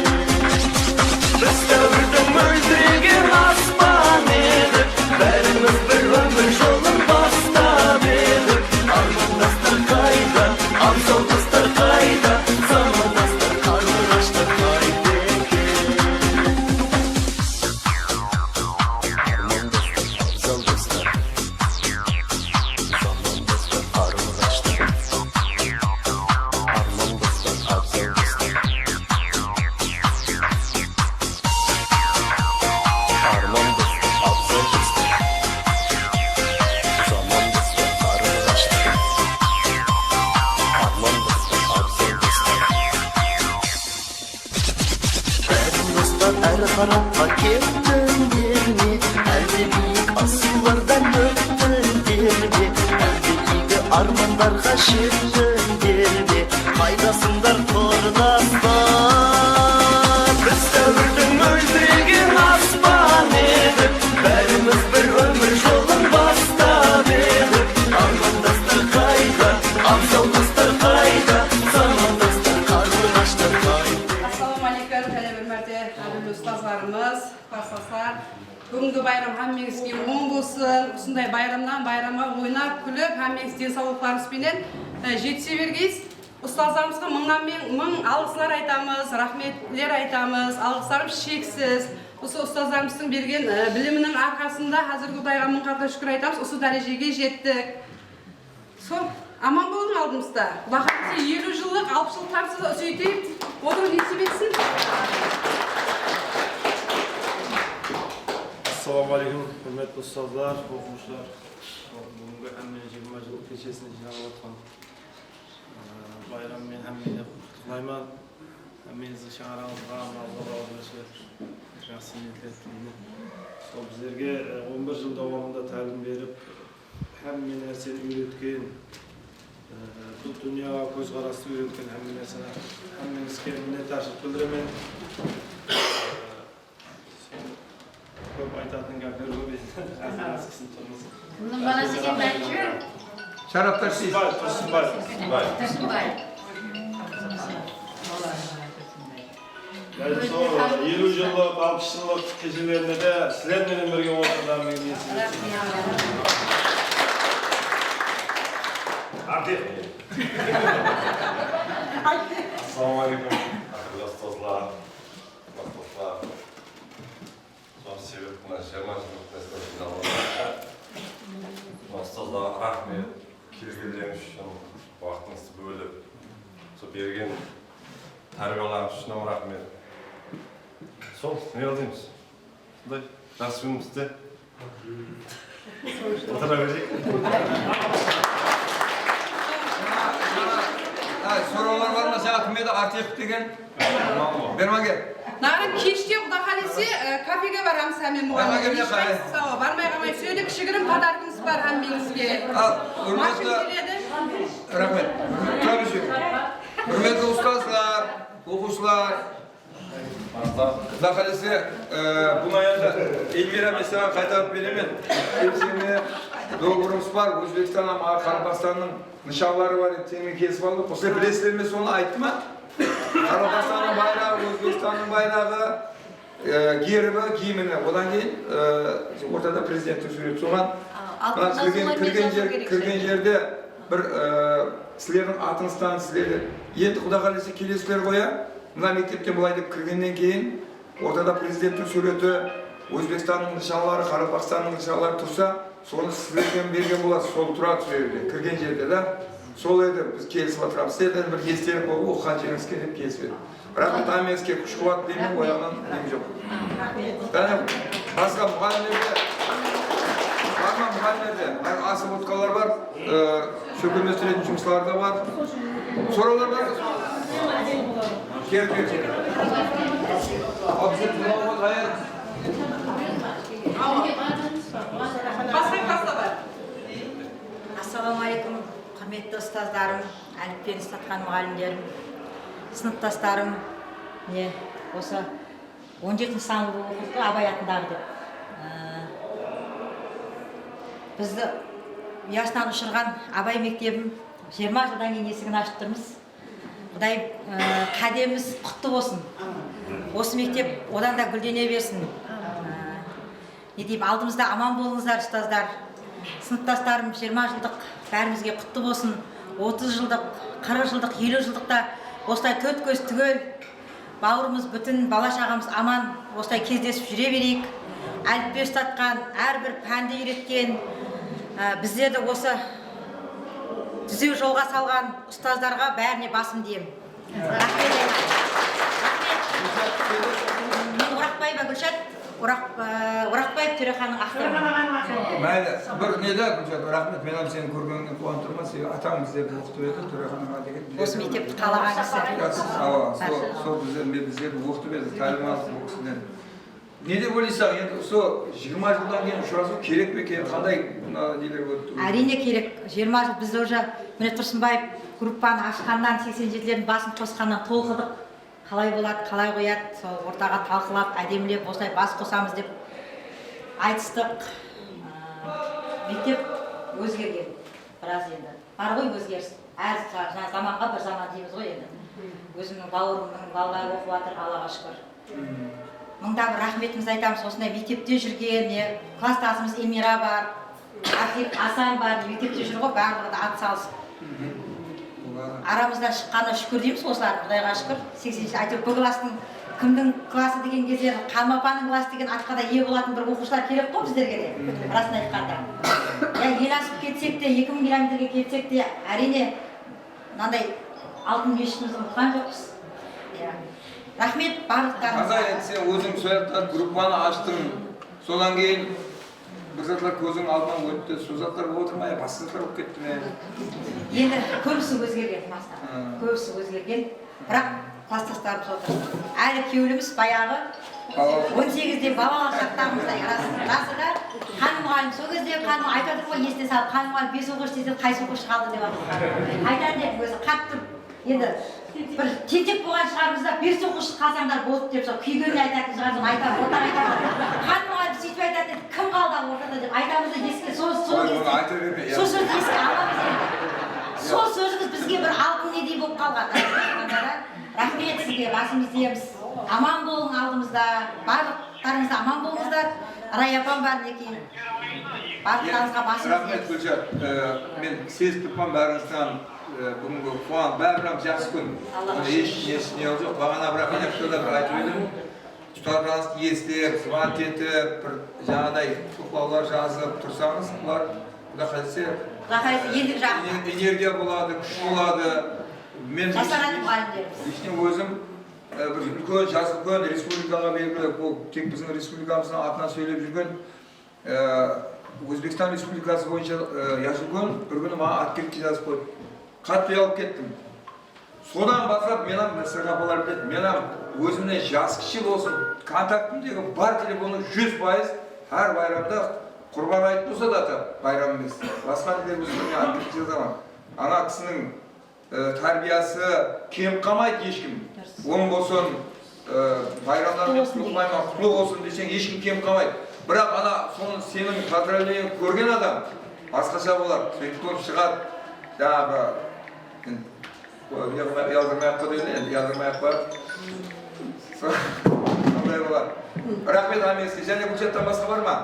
Біз дәуірдің мөлдіреген аспан едік, бәріміз бір өмір жолын бастап едік. Армандастар қайда, абзал достар қайда, замандастар, қарлығаштар қайда екен. Армандастар, абзал достар, замандастар, қарлығаштар. Армандастар, абзал достар. Армандастар, абзал достар, замандастар, қарлығаштар. Армандастар, абзал достар. Бәрін достар әр қараққа кеттіңдер ме, әлде биік асулардан өттіңдер ме, әлде игі армандарға жеттіңдер ме, қайдасыңдар құрдастар. Біз дәуірдің мөлдіреген аспан едік, бәріміз бір өмір жолын бастап едік. Армандастар қайда, абзал достар қайда, замандастар, қарлығаштар қайда. Ассалаумағалейкум, және бір мәрте қадірлі ұстаздарымыз, класстастар. Бүгінгі байрам hamмеңізге оң болсын. Осындай байрамнан байрамға ойнап, күліп, hamмеңіз денсаулықтарыңызбенен жетісе бергейсіз. Ұстаздарымызға мың алғыстар айтамыз, рахметлер айтамыз, алғыстарымыз шексіз. Осы ұстаздарымыздың берген білімінің арқасында қазіргі Құдайға мың қарта шүкір айтамыз, осы дәрежеге жеттік. Сол, аман болың алдымызда. Құдай қаласа 50 жылдық, 60 жыл табысыз сөйтейік, отыру несіп етсін. Ассалаумағалейкум, құрметті ұстаздар, оқушылар. Бүгінгі әммен 20 жыл кешесіне жиналып отқан байраммен әммене құттықтаймын. Әмменізді шаңырағыңызға алғыр жақсы ниеттер тілеймін. Сол біздерге 11 жыл давамында тәлім беріп, әмме нәрсені үйреткен, бұл дүнияға көзқарасты үйреткен әмме нәрсені әмменізге minnettarchilik білдіремін. Көп айтатын кәпір көп еді. Әзір тұрмыз. Bunun balası geberçi. Şaraplar siz. Тұрсынбай. Тұрсынбай. Yani sonra 50 yıllık, 60 yıllık gecelerinde de sizlerle birlikte ortadan memnuniyetsiniz. Hadi. Assalamualaikum. Dostlar. Dostlar. Son sebep buna şemaşlık destekini almak. Dostlar rahmet. Kirgilleriniz için vaktinizi bölüp bergen tarbiyalarınız için rahmet. Sol, ne aldınız? Nasibimizde? Отыра берейік. Sorular var mı? Sen kime de artık деген? Berma gel. Narın keşke Құда қалесе кафеге барамыз әмен мұғалім. Бармай қалмай сөйлеп кішігірім подаркыңыз бар әмеңізге. Машин келеді. Rahmet. Tabii ki. Hürmetli ustazlar, оқушылар. Құда қалесе бұл аянда Эльвира mesela қайтарып беремін. Келсеме договорымыз бар. Өзбекстан, Қарақастанның нышанлары бар. Темен келісіп алдық. Осылай білесіздер ме соны айтты ма? Қарақастанның байрағы, Өзбекстанның байрағы, гербі, киіміні. Одан кейін ортада президенттің суреті. Соған кірген жерде бір сілердің атыңыздан сілерді. Енді Құда қалесе келесілер қоя. Мына мектепте былай деп кіргеннен кейін ортада президенттің суреті, Өзбекстанның нышанлары, Қарақастанның нышанлары тұрса, соны сіздерден берген болады. Сол тұрады сөйлеуде, кірген жерде да. Сол еді біз келісіп отырамыз. Сіздерден бір естелік болып оқыған жеріңіз келіп келісіп еді. Рахмет Амеңізге күш қуат деймін, ояғынан нем жоқ. Басқа мұғалімдерде асып отқалар бар, сөкеместіретін жұмыслар да бар. Сұраулар бар ма? Келіп. Ассалаумағалейкум, құрметті ұстаздарым, әліппені ұстатқан мұғалімдерім, сыныптастарым, осы 17 сынып оқыды Абай атындағы деп. Бізді ұясынан ұшырған Абай мектебім 20 жылдан кейін есігін ашып тұрмыз. Құдай қадеміміз құтты болсын. Осы мектеп одан да гүлдене берсін. Не деймін, алдымызда аман болыңыздар, ұстаздар. Сыныптастарым 20 жылдық бәрімізге құтты болсын. 30 жылдық, 40 жылдық, 50 жылдықта осылай төрт көз түгел, бауырымыз бүтін, бала-шағамыз аман, осылай кездесіп жүре берейік. Әліппе ұстатқан, әрбір пәнді үйреткен, біздерді осы түзеу жолға салған ұстаздарға бәріне басым деймін. Рахмет. Мен Орақбаева Гүлшат, Орақбаев Төреханның авторымын. Мәйлі, бір неде Гүлшат, рахмет, мен сені көргеніңе қуанып тұрмын. Атаң біздерді оқытып еді, Төреханға деген. Осы мектепті қалаған кісі. Сол біздерді оқытып еді, тәлімат бұл кісіден. Не деп ойлайсың, енді сол 20 жылдан кейін ұшырасу керек пе екен, қандай нелер өтті? Әрине керек. 20 жыл бізді уже міне Тұрсынбаев группаны ашқаннан 87-лердің басын қосқаннан толқыдық. Қалай болады, қалай қояды, сол ортаға талқылап, әдемілеп, осылай бас қосамыз деп айтыстық. Мектеп өзгерген. Біраз енді. Бар ғой өзгеріс. Әр заманға бір заман дейміз ғой енді. Өзімнің бауырымның балалары оқып жатыр, Аллаға шүкір. Мыңда бір рахметіміз айтамыз, осындай мектепте жүрген, класстасымыз Эмира бар, Асан бар, мектепте жүр ғой, барлығы да ат салысып. Арамыздан шыққаны шүкір дейміз осылар, Құдайға шүкір. 80-ші әйтеуір бұл класстың кімдің классы деген кезде, Қалмапаның классы деген атқа да ие болатын бір оқушылар керек қой біздерге де, расын айтқанда. Ел асып кетсек те, 2000 километрге кетсек те, әрине мынандай алтын мешітімізді ұмытқан жоқпыз. Рахмет барлықтарыңызға. Қазай сен өзің сояқтан группаны аштың, содан кейін бір затлар көзің алдынан өтті, сол затлар отырмай, басқа затлар болып кетті ме? Енді көбісі өзгерген, көбісі өзгерген, бірақ класстастарымыз отыр. Әлі күйеуліміз баяғы 18-де балалар шақтағымыздай расыда қан мұғалім сол кезде қан айтады ғой есте салып, қан мұғалім 5 оқушы десе қайсы оқушы қалды деп айтады деп өзі қатты енді бір тентек болған шығарымызда 5 оқушы қалсаңдар болды деп сол күйгенін айтатын шығарсың айтады, ортақ айтады. Қан мұғалім сөйтіп айтады, кім қалды ортада деп айтамыз да еске сол сөзді еске аламыз енді. Сол сөзіңіз бізге бір алтын недей болып қалған. Рахмет сізге, басымыз дейміз. Аман болың алдымызда, барлықтарыңызда аман болыңыздар. Рай апам бар мінекей. Барлықтарыңызға басымыз дейміз. Рахмет Гүлшат, мен сезіп тұрман бәріңізден бүгінгі қуан, бәрінен жақсы күн. Еш не жоқ, бағана бірақ мен бір айтып едім. Тұтарғанызды естеп, звонт етіп, бір жаңадай тұқлаулар жазып тұрсаңыз, бұлар Құда қаласа энергия болады, күш болады. Мен лично өзім бір үлкен, жас үлкен республикаға белгілі, тек біздің республикамыздың атынан сөйлеп жүрген Өзбекстан Республикасы бойынша Яшылкөн бір күні маған открытие жазып қойды. Қатты ұялып кеттім. Содан бастап мен Мәсір апалар біледі, мен өзімнен жас кіші болсын, контактымдегі бар телефоны 100%, әр байрамда құрбан айт болса да байрам емес. Басқа нелер болса мен открытие жазамын. Ана кісінің тәрбиясы кем қалмайды ешкім. Оң болсын, байрамдан құтлы болсын десең ешкім кем қалмайды. Бірақ ана соны сенің поздравлениең көрген адам басқаша болады. Сөйтіп шығады. Жаңағы яздырмай-ақ қойды енді, яздырмай-ақ бар. Сондай болады. Рахмет Амеске. Және бұл жаттан басқа бар ма?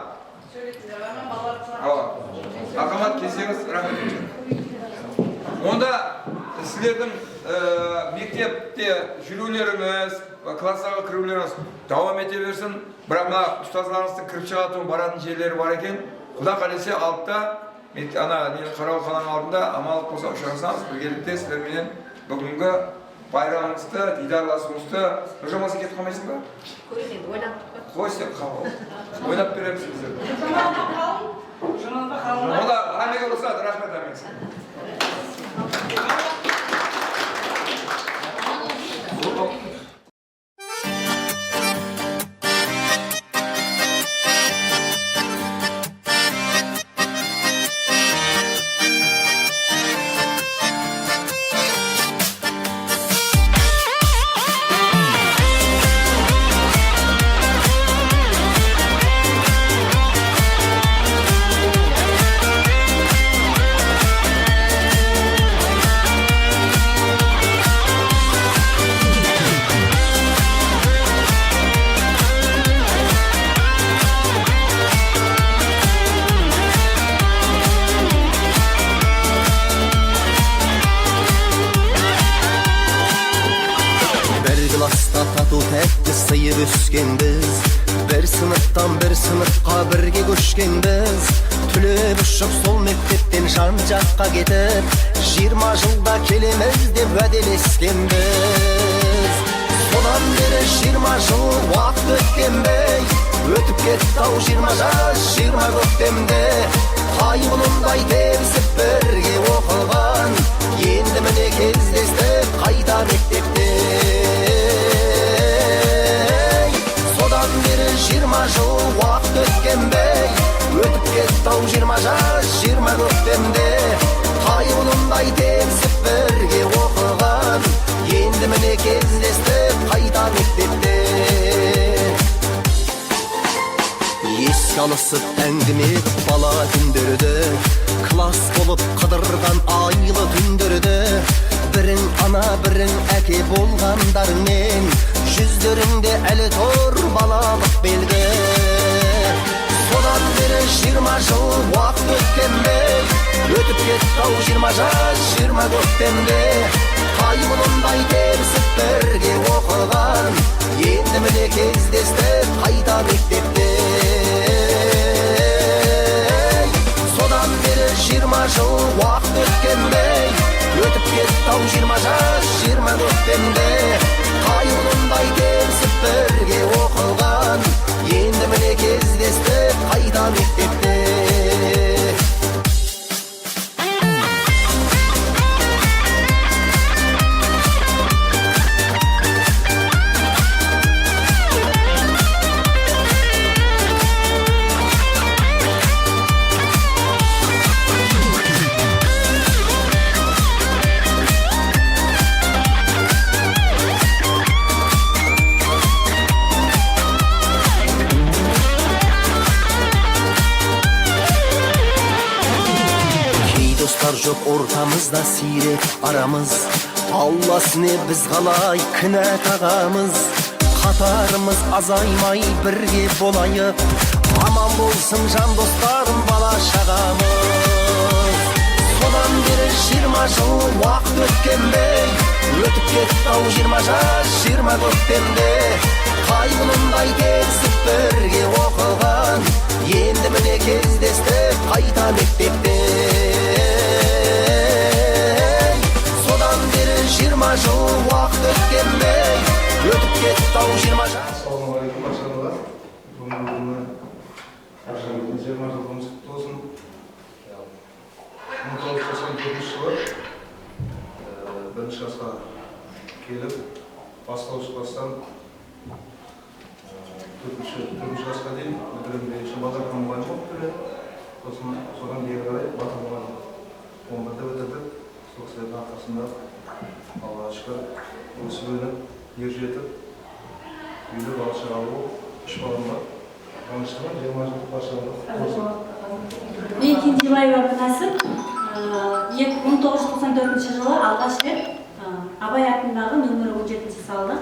Ақамат келсеңіз, рахмет. Онда сіздердің мектепте жүрулеріңіз, классаға кірулеріңіз давам ете берсін. Бірақ мына ұстазларыңыздың кіріп шығатын баратын жерлері бар екен. Құда қалесе алтта, ана қарауыл қаланың алдында амалық болса ұшырасаңыз, біргелікте сіздерменен бүгінгі байрамыңызды, дидарласуыңызды нұржамасы кетіп қалмайсың ба? Қой сен қабыл. Ойнап береміз сіздер. Ода әмеге ұрысады, рахмет әмеңіз. Өскенбіз, бір сыныптан бір сыныпқа бірге көшкенбіз. Түлеп ұшып сол мектептен жан жаққа кетіп, 20 жылда келеміз деп уәделескенбіз. Содан бері 20 жыл уақыт өткенбей, өтіп кетті-ау 20 жас 20 көктемде. Қайғынымдай тебісіп бірге оқылған, енді міне кездестік қайта мектепте. 20 жыл уақыт өткенбей, өтіп кетті-ау 20 жас 20 көктемде. Қайғынымдай тебісіп бірге оқыған, енді міне кездестік қайта мектепте. Еске алысып әңгіме бала күндерді, класс болып қыдырған айлы түндерді. Бірің ана бірің әке болғандармен, жүздеріңде әлі тұр балалық белгі. Содан бері 20 жыл уақыт өткенбей, өтіп кетті-ау 20 жас 20 көктемде. Қайғынымдай тебісіп бірге оқыған, енді міне кездестік қайта мектепте. Содан бері 20 жыл уақыт өткенбей, өтіп кетті-ау 20 жас 20 көктемде. Қайғынымдай тебісіп бірге оқылған, енді міне кездестік қайта мектепте. Жоқ ортамызда сирек арамыз, Алласыне біз қалай кінә тағамыз. Қатарымыз азаймай бірге болайық, аман болсын жан достарым бала шағамыз. Содан бері 20 жыл уақыт өткенбей, өтіп кетті-ау 20 жас 20 көктемде. Қайғынымдай тебісіп бірге оқыған, енді міне кездестік қайта мектепте. 20 жыл уақыт өткенбей, өтіп кетті-ау 20 жас. Ассалаумағалейкум баршаңызға. Бүгінгі күні 20 жылдығымыз құтты болсын. жылы бірінші классқа келіп, бастауыш класстан төртінші классқа дейін бітірген бағдарлама мұғалім болып келеді. Содан бері қарай батыр мұғалім 11-де бітірдік. Сол кісілердің арқасында Аллаға шүкір өсіп-өніп, ер жетіп, үйлі бала-шаға болып, 3 балам бар. Қуаныштымын, 20 жылдық басшылығы. Мен Кенжебаева Нәсіп, 1994 жылы алғаш рет Абай атындағы нөмірі 17 салды.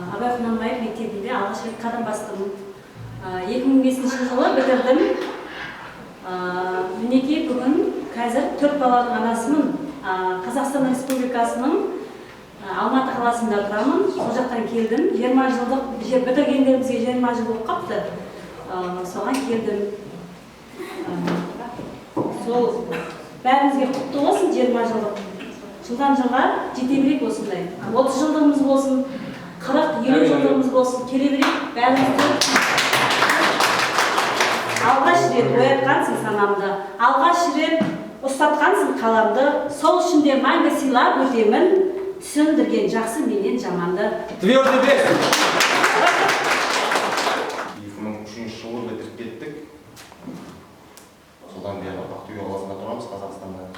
Абай Құнанбаев мектебінде алғаш рет қадам бастым. 2005 жылы бітірдім. Мінекей бүгін қазір 4 баланың анасымын. Қазақстан Республикасының Алматы қаласында тұрамын. Сол жақтан келдім. 20 жылдық бітіргендерімізге 20 жыл болып қапты. Соған келдім. Сол бәрімізге құтты болсын 20 жылдық. Жылдан жылға жете берейік осындай. 30 жылдығымыз болсын, 40-50 жылдығымыз болсын, келе берейік бәрімізді. Алғаш рет оятқансың санамды, алғаш рет ұстатқансың қаламды, сол үшін де мәңгі сыйлап өтемін, түсіндірген жақсы менен жаманды. 2003 жылы бітіріп кеттік. Содан бері Ақтөбе қаласында тұрамыз, Қазақстанда.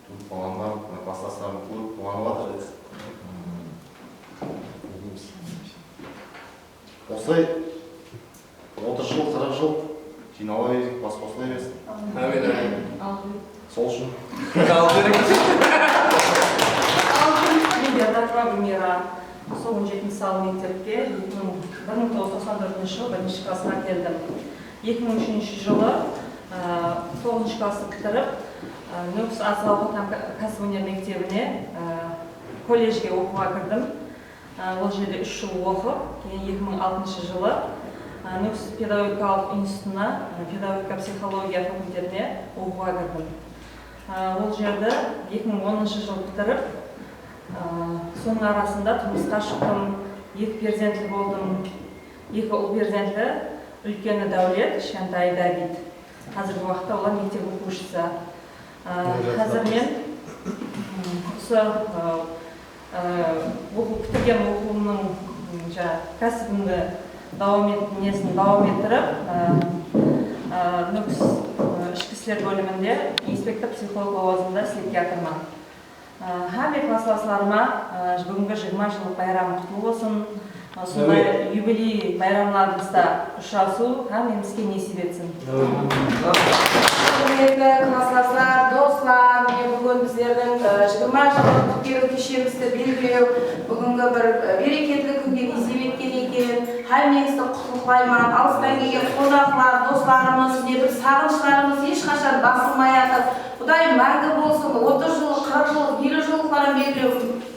Тут баламдар, класстастарым көріп, қуанып жатыр. Осылай 30 жыл, 40 жыл жинала берсек, бас қосыла берсін. Сол үшін. Мен Бердакова Гүлмира, 17 сал мектепке 1994 жылы 1-ші классқа келдім. 2003 жылы 9-ші класты бітіріп, Нүкіс Асылауға кәсіпөнер мектебіне колледжге оқуға кірдім. Ол жерде 3 жыл оқып, кейін 2006 жылы Нүкіс педагогикалық институтына, педагогика психология факультетіне оқуға кірдім. Ол жерді 2010 жыл бітіріп, соның арасында тұрмысқа шықтым, 2 перзентлі болдым, 2 ұл перзентлі, үлкені Дәулет, кішкентайы Давид. Қазіргі уақытта олар мектеп оқушысы. Қазір мен осы бітірген оқуымның кәсібімді давам ettіріп, Нүкіс ішкі істер бөлімінде инспектор психолог лауазымында істеп жатырмын. Барлық класстастарыма бүгінгі 20 жылдық байрам құтты болсын. Сондай юбилей байрамlarımızda ұшырасу hamımızға несіп етсін. Құрметті класстастар, достар, мен бүгін біздердің 20 жылдық күткен кешемізді белгілеу, бүгінгі бір берекетлі күнге несіп еткен екен. Hamımızды құттықтаймын. Алыстан келген қонақтар, достарымыз, бір сағыныштарымыз ешқашан басылмай жатыр. Құдай мәңгі болсын, 30 жыл, 40 жыл, 50 жылдықтарын белгілеу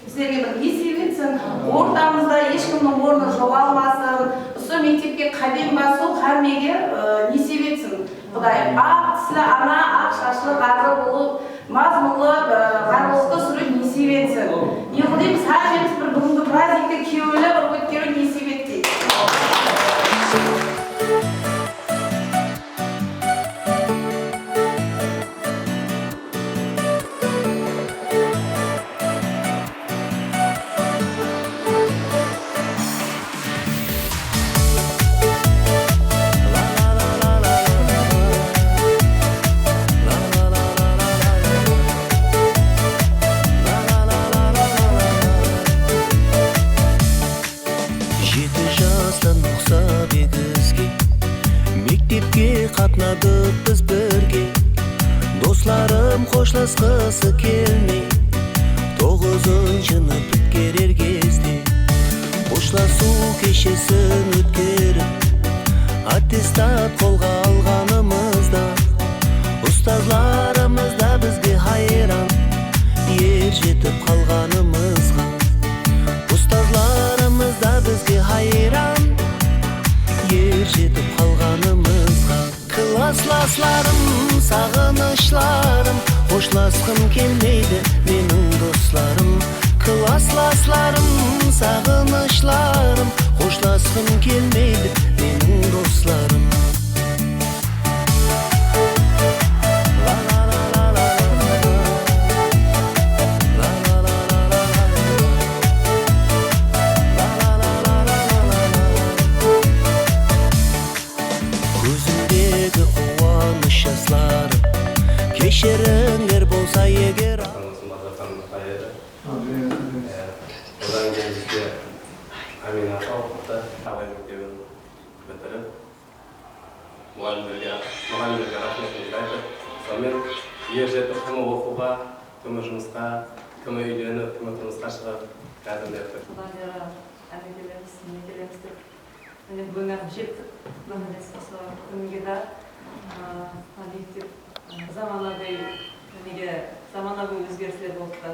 біздерге бір несіп етсін. Ортамызда ешкімнің орны жоғалмасын. Осы мектепке қадам басу hammaga несіп етсін. Құдай ақ тісілі ана, ақ шашлы қарғы болып, мазмұлы, қарғылықты сүріп несіп етсін. Не қылдаймыз, hamımız бір бүгінгі праздникті кеуілі бір өткеру несіп етті. Қатнадық біз бірге, достарым қошласқысы келмей, 9-шыны біткерер кезде, қошласу кешесін өткеріп, аттестат қолға алғанымызда, ұстазларымыз да бізге хайран, ер жетіп қалғанымызға. Ұстазларымыз да бізге хайран, ер жетіп қалғанымызға. Классластарым, сағынышларым, қошласқым келмейді менің достарым. Классластарым, сағынышларым, қошласқым келмейді менің достарым. кешіріңдер болса егер Одан кейін бізде Амината оқыпты, Абай мектебін бітіріп, мұғалімдерге рахметімізді айтып, сонымен ер жетіп кімі оқуға, кімі жұмысқа, кімі үйленіп, кімі тұрмысқа шығып, кәдімдерді. Одан бері әмекелеріміз, некелеріміз деп, міне бүгін жеттік, осы күнге де мектеп заманауи өзгерістер болыпты.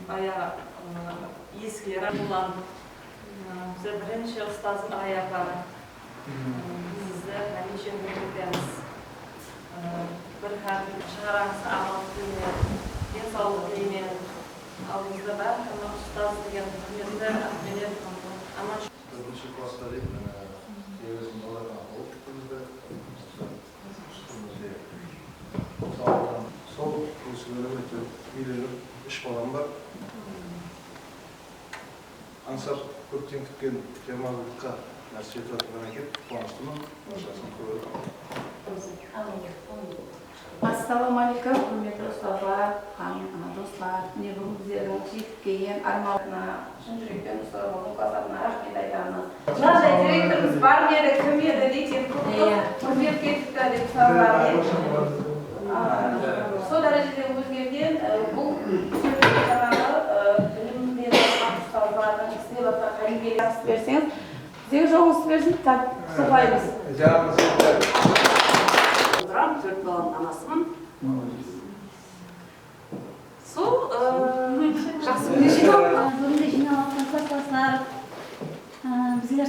Баяғы ескілер бұланып, бізде бірінші ұстаздың аяқлары. Бізді әлінші үміттеміз. Бір кәдім шығараңыз амал тілмен, денсаулық тілмен. Ал бізді бәрі ұстаз деген құрметті менен аман. Бірінші класқа дейін негізін оларға оқып бізді. Сол курсылары өте үйреніп, 3 балам бар. Аңсап көптен күткен 20 жылдыққа нәрсе етіп екен, қуаныштымын. Ассалаумағалейкум, құрметті ұстаздар, достар. Міне бүгін біздердің жетіп келген арманына шын жүректен ұстазымыздың кластарына рахмет айтамыз. Мынадай директорымыз бар еді, кім еді дейтін құрмет кетіпті деп сұрағандар. Сол дәрежеде өзгерген бұл жаңағы білім беру ұстаздардың ісіне басқа қалимгерге асып берсеңіз, бізге жоғыңыз берсін, сұраймыз. Төрт баланың анасымын. Сол жақсы Бүгінде жиналған класстастар, біздер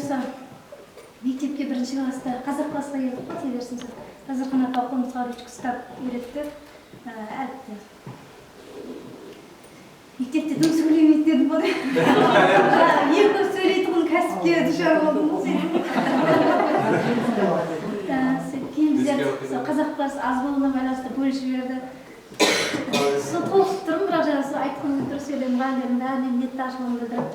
мектепке бірінші класста, қазақ классқа келдік қой, себерсіңіз. Қазір ғана қолымызға ручка ұстап үйретті. Әліпті. Мектепте дым сөйлемейді дедім ғой. Ең көп сөйлейтін кәсіпке душар болдым ғой сен. Кейін біздер қазақ класс аз болуына байланысты бөлісіп жіберді. Сол толысып тұрмын, бірақ жаңағы айтқым дұрыс еді, мұғалімдердің бәріне minnettarligimni білдіріп.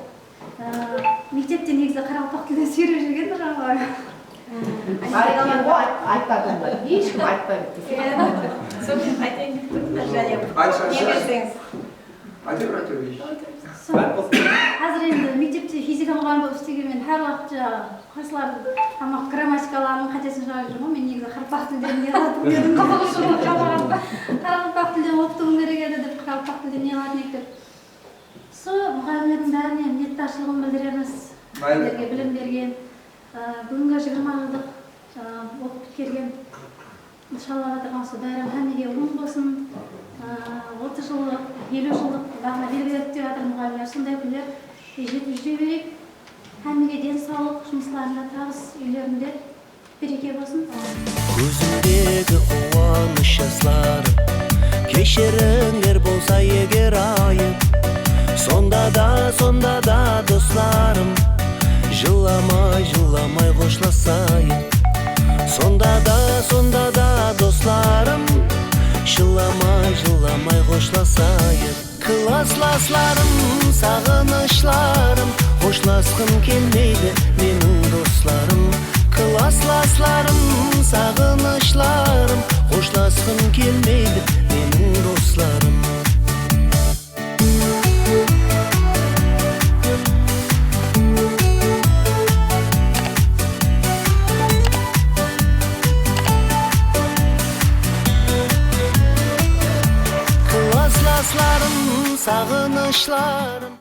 Мектепте негізі қарақалпақ тілін сүйреп жүрген жаңағы. Айтпадым, ешкім айтпайды. Сонымен айтайын деп тұрмын да және. Не берсеңіз. Қазір енді мектепте физика мұғалімі болып істегенмен әр уақыт класслардың тамақ грамматикаларының қатесін шығарып жүрмін. Мен негізі қарақалпақ тілден не алатым дедім, қабағы шығып жамағанда. Қарақалпақ тілден оқытуым керек еді деп, қарақалпақ тілден не алатын ектіп. Сол мұғалімдердің бәріне minnettarligimni білдіреміз. Сіздерге білім берген. Бүгінгі 20 жылдық оқып келген. Иншалла отырғансы бәрі әмеге оң болсын. 30 жылдық, 50 жылдық бағына белгілеп деп жатыр мұғалімдер. Сондай күндер жетіп жүре берейік. Әмеге денсаулық, жұмыстарында табыс, үйлерінде береке болсын. Көзімдегі қуаныш жасларым, кешіріңдер болса егер айып. Сонда да достарым, жыламай қошласайық. Сонда да достарым, жыламай қошласайық. Классластарым, сағынышларым, қошласқым келмейді менің достарым. Классластарым, сағынышларым, қошласқым келмейді менің достарым. Классластарым, сағынышларым.